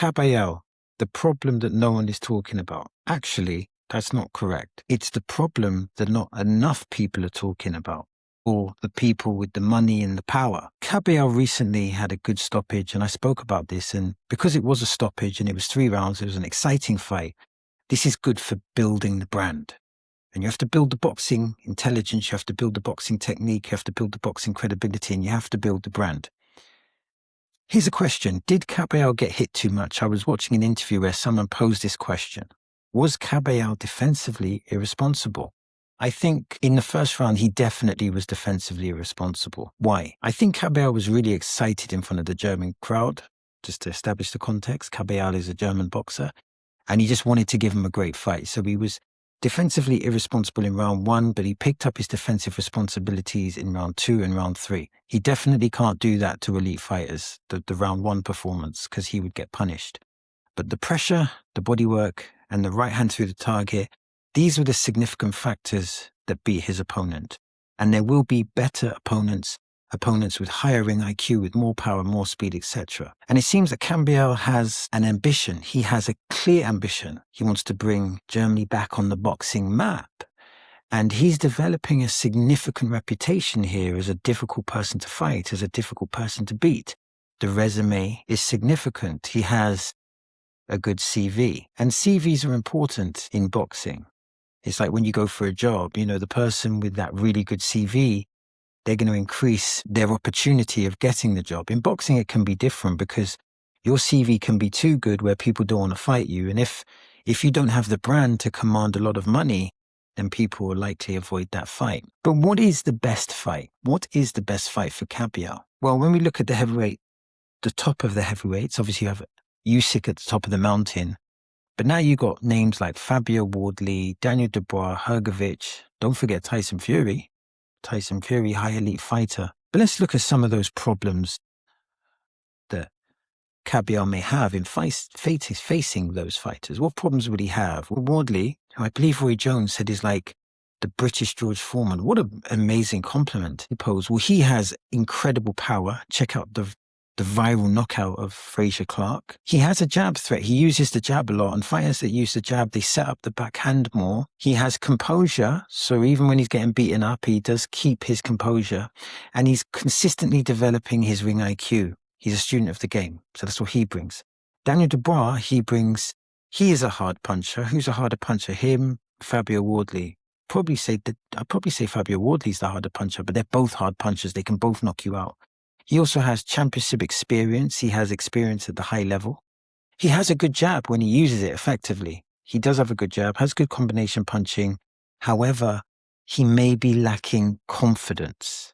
Kabayel, the problem that no one is talking about. Actually, that's not correct. It's the problem that not enough people are talking about, or the people with the money and the power. Kabayel recently had a good stoppage, and I spoke about this, and because it was a stoppage and it was 3 rounds, it was an exciting fight. This is good for building the brand. And you have to build the boxing intelligence, you have to build the boxing technique, you have to build the boxing credibility, and you have to build the brand. Here's a question. Did Kabayel get hit too much? I was watching an interview where someone posed this question. Was Kabayel defensively irresponsible? I think in the first round, he definitely was defensively irresponsible. Why? I think Kabayel was really excited in front of the German crowd. Just to establish the context, Kabayel is a German boxer, and he just wanted to give him a great fight. So he was defensively irresponsible in round 1, but he picked up his defensive responsibilities in round 2 and round 3. He definitely can't do that to elite fighters, the round 1 performance, because he would get punished. But the pressure, the bodywork, and the right hand through the target, these were the significant factors that beat his opponent. And there will be better opponents with higher ring IQ, with more power, more speed, etc. And it seems that Kabayel has an ambition. He has a clear ambition. He wants to bring Germany back on the boxing map. And he's developing a significant reputation here as a difficult person to fight, as a difficult person to beat. The resume is significant. He has a good CV. And CVs are important in boxing. It's like when you go for a job, the person with that really good CV, they're going to increase their opportunity of getting the job. In boxing, it can be different because your CV can be too good where people don't want to fight you. And if you don't have the brand to command a lot of money, then people will likely avoid that fight. But what is the best fight? What is the best fight for Kabayel? Well, when we look at the heavyweight, the top of the heavyweights, obviously you have Usyk at the top of the mountain. But now you got names like Fabio Wardley, Daniel Dubois, Hrgovic. Don't forget Tyson Fury, high elite fighter. But let's look at some of those problems that Kabayel may have in facing those fighters. What problems would he have? Well, Wardley, who I believe Roy Jones said is like the British George Foreman. What an amazing compliment he posed. Well, he has incredible power. Check out the viral knockout of Frazier Clark. He has a jab threat. He uses the jab a lot, and fighters that use the jab, they set up the backhand more. He has composure, so even when he's getting beaten up, he does keep his composure, and he's consistently developing his ring IQ. He's a student of the game, so that's what he brings. Daniel Dubois, he is a hard puncher. Who's a harder puncher? Him, Fabio Wardley. I'd probably say Fabio Wardley's the harder puncher, but they're both hard punchers. They can both knock you out. He also has championship experience. He has experience at the high level. He has a good jab when he uses it effectively. He does have a good jab, has good combination punching. However, he may be lacking confidence.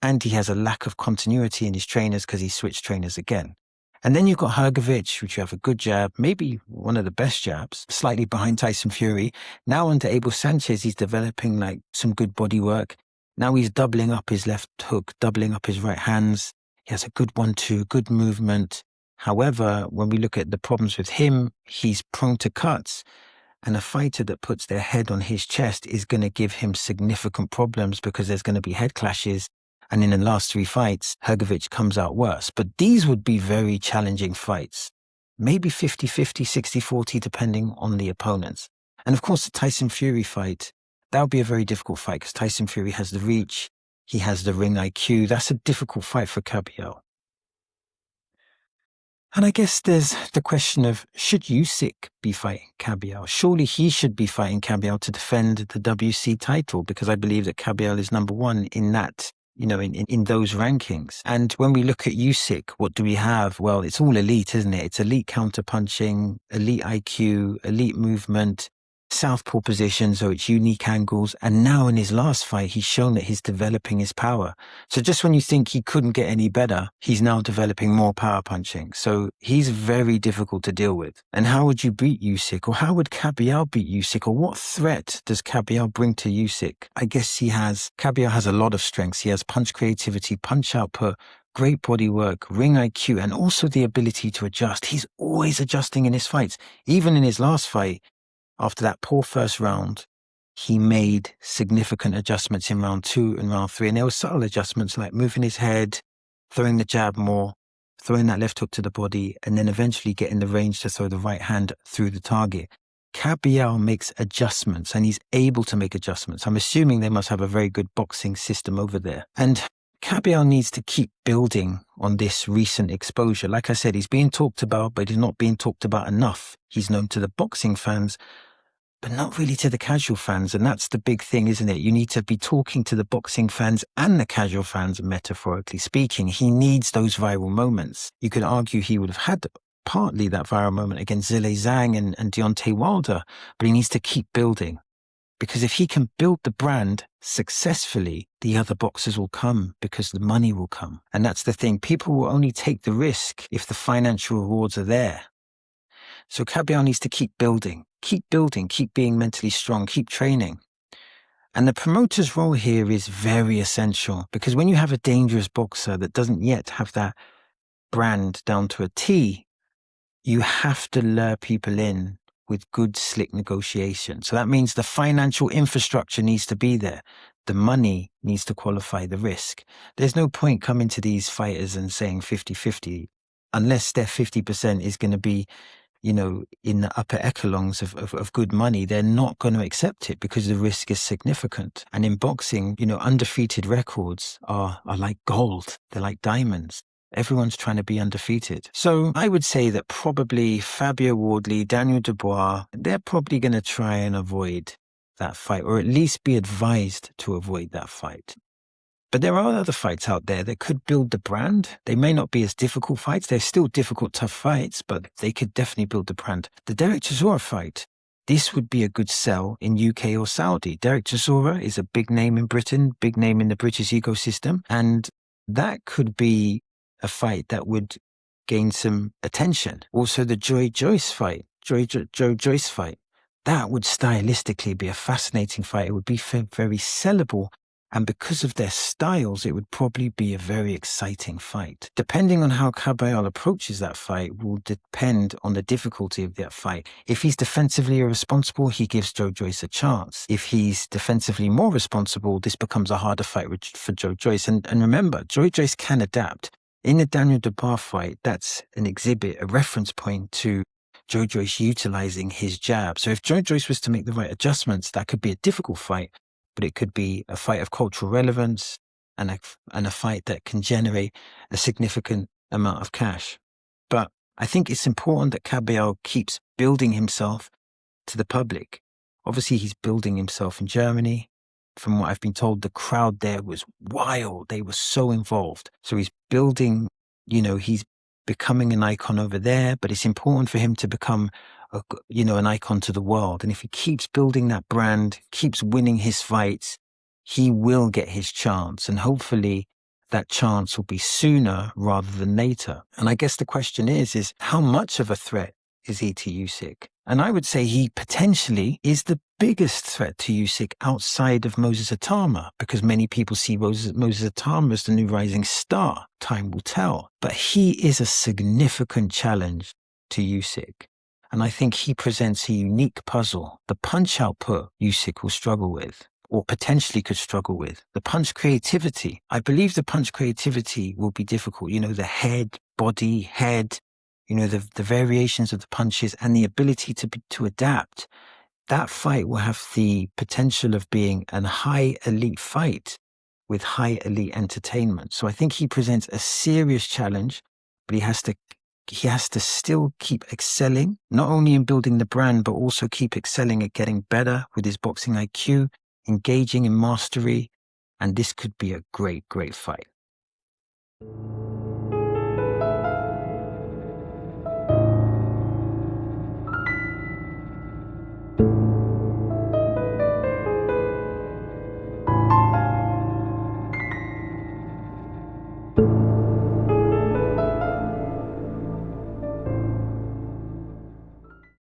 And he has a lack of continuity in his trainers because he switched trainers again. And then you've got Hrgovic, which you have a good jab, maybe one of the best jabs, slightly behind Tyson Fury. Now under Abel Sanchez, he's developing like some good body work. Now he's doubling up his left hook, doubling up his right hands. He has a good 1-2, good movement. However, when we look at the problems with him, he's prone to cuts. And a fighter that puts their head on his chest is going to give him significant problems because there's going to be head clashes. And in the last 3 fights, Hrgovic comes out worse. But these would be very challenging fights. Maybe 50-50, 60-40, depending on the opponents. And of course, the Tyson Fury fight, that would be a very difficult fight because Tyson Fury has the reach. He has the ring IQ. That's a difficult fight for Kabayel. And I guess there's the question of, should Usyk be fighting Kabayel? Surely he should be fighting Kabayel to defend the WC title because I believe that Kabayel is number 1 in that, in those rankings. And when we look at Usyk, what do we have? Well, it's all elite, isn't it? It's elite counter-punching, elite IQ, elite movement, southpaw position, so it's unique angles. And now in his last fight, he's shown that he's developing his power. So just when you think he couldn't get any better, he's now developing more power punching. So he's very difficult to deal with. And how would you beat Usyk? Or how would Kabayel beat Usyk? Or what threat does Kabayel bring to Usyk? I guess Kabayel has a lot of strengths. He has punch creativity, punch output, great body work, ring IQ, and also the ability to adjust. He's always adjusting in his fights. Even in his last fight, after that poor first round, he made significant adjustments in round 2 and round 3. And there were subtle adjustments like moving his head, throwing the jab more. throwing that left hook to the body, and then eventually getting the range to throw the right hand through the target. Kabayel makes adjustments, and he's able to make adjustments. I'm assuming they must have a very good boxing system over there. And Kabayel needs to keep building on this recent exposure. Like I said, he's being talked about, but he's not being talked about enough. He's known to the boxing fans, but not really to the casual fans. And that's the big thing, isn't it? You need to be talking to the boxing fans and the casual fans, metaphorically speaking. He needs those viral moments. You could argue he would have had partly that viral moment against Zhilei Zhang and Deontay Wilder, but he needs to keep building. Because if he can build the brand successfully, the other boxers will come because the money will come. And that's the thing. People will only take the risk if the financial rewards are there. So Kabayel needs to keep building, keep being mentally strong, keep training. And the promoter's role here is very essential, because when you have a dangerous boxer that doesn't yet have that brand down to a T, you have to lure people in with good, slick negotiation. So that means the financial infrastructure needs to be there. The money needs to qualify the risk. There's no point coming to these fighters and saying 50-50, unless their 50% is going to be, you know, in the upper echelons of good money. They're not going to accept it because the risk is significant. And in boxing, you know, undefeated records are like gold. They're like diamonds. Everyone's trying to be undefeated. So I would say that probably Fabio Wardley, Daniel Dubois, they're probably going to try and avoid that fight, or at least be advised to avoid that fight. But there are other fights out there that could build the brand. They may not be as difficult fights. They're still difficult, tough fights, but they could definitely build the brand. The Derek Chisora fight, this would be a good sell in UK or Saudi. Derek Chisora is a big name in Britain, big name in the British ecosystem, and that could be a fight that would gain some attention. Also, the Joe Joyce fight, that would stylistically be a fascinating fight. It would be very sellable. And because of their styles, it would probably be a very exciting fight. Depending on how Kabayel approaches that fight will depend on the difficulty of that fight. If he's defensively irresponsible, he gives Joe Joyce a chance. If he's defensively more responsible, this becomes a harder fight for Joe Joyce. And remember, Joe Joyce can adapt. In the Daniel Dubois fight, that's an exhibit, a reference point to Joe Joyce utilizing his jab. So if Joe Joyce was to make the right adjustments, that could be a difficult fight, but it could be a fight of cultural relevance and a fight that can generate a significant amount of cash. But I think it's important that Kabayel keeps building himself to the public. Obviously, he's building himself in Germany. From what I've been told, the crowd there was wild. They were so involved. So he's building, you know, he's becoming an icon over there, but it's important for him to become an icon to the world. And if he keeps building that brand, keeps winning his fights, he will get his chance. And hopefully that chance will be sooner rather than later. And I guess the question is how much of a threat is he to Usyk? And I would say he potentially is the biggest threat to Usyk outside of Moses Atama, because many people see Moses Atama as the new rising star. Time will tell. But he is a significant challenge to Usyk. And I think he presents a unique puzzle. The punch output Usyk will struggle with, or potentially could struggle with. The punch creativity. I believe the punch creativity will be difficult. You know, the head, body, head, you know, the variations of the punches and the ability to adapt. That fight will have the potential of being a high elite fight with high elite entertainment. So I think he presents a serious challenge, but he has to still keep excelling, not only in building the brand, but also keep excelling at getting better with his boxing IQ, engaging in mastery. And this could be a great, great fight.